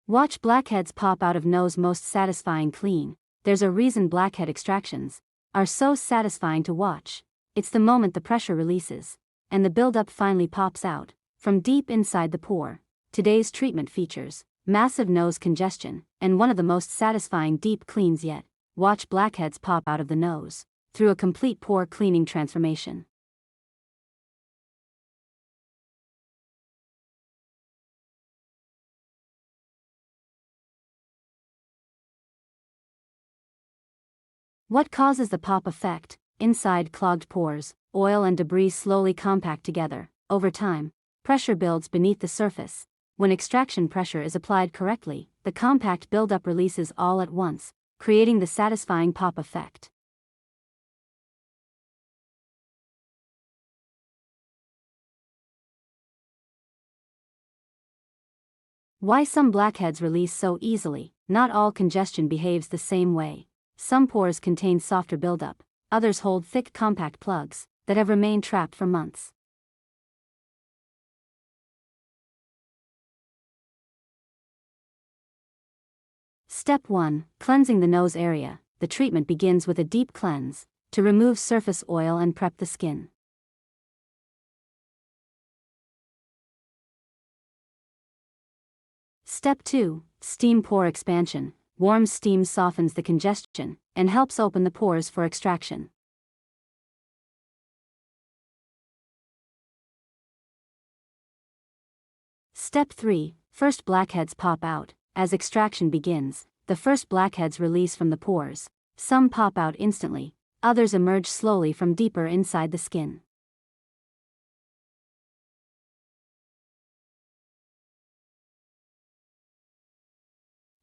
Watch blackheads pop out of nose most satisfying clean. There's a reason blackhead extractions are so satisfying to watch. It's the moment the pressure releases, and the buildup finally pops out, from deep inside the pore. Today's treatment features massive nose congestion, and one of the most satisfying deep cleans yet. Watch blackheads pop out of the nose, through a complete pore cleaning transformation. What causes the pop effect? Inside clogged pores, oil and debris slowly compact together. Over time, pressure builds beneath the surface. When extraction pressure is applied correctly, the compact buildup releases all at once, creating the satisfying pop effect. Why some blackheads release so easily? Not all congestion behaves the same way. Some pores contain softer buildup, others hold thick compact plugs that have remained trapped for months. Step 1. Cleansing the nose area. The treatment begins with a deep cleanse to remove surface oil and prep the skin. Step 2. Steam pore expansion. Warm steam softens the congestion and helps open the pores for extraction. Step 3. First blackheads pop out. As extraction begins, the first blackheads release from the pores. Some pop out instantly, others emerge slowly from deeper inside the skin.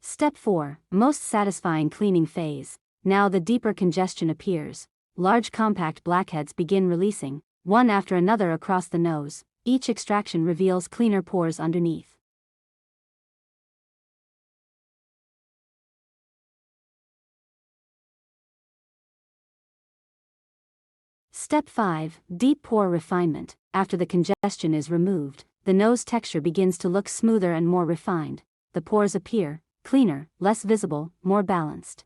Step 4. Most satisfying cleaning phase. Now the deeper congestion appears. Large compact blackheads begin releasing, one after another across the nose. Each extraction reveals cleaner pores underneath. Step 5. Deep pore refinement. After the congestion is removed, the nose texture begins to look smoother and more refined. The pores appear cleaner, less visible, more balanced.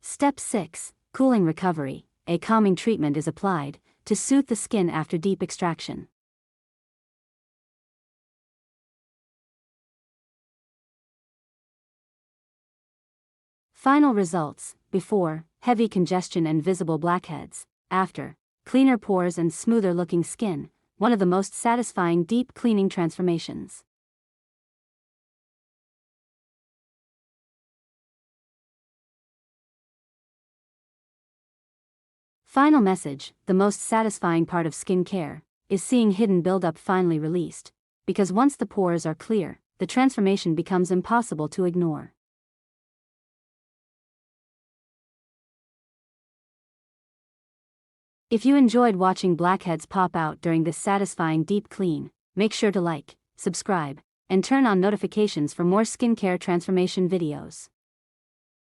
Step 6. Cooling recovery. A calming treatment is applied to soothe the skin after deep extraction. Final results: before, heavy congestion and visible blackheads; after, cleaner pores and smoother looking skin. One of the most satisfying deep cleaning transformations. Final message: the most satisfying part of skin care is seeing hidden buildup finally released, because once the pores are clear, the transformation becomes impossible to ignore. If you enjoyed watching blackheads pop out during this satisfying deep clean, make sure to like, subscribe, and turn on notifications for more skincare transformation videos.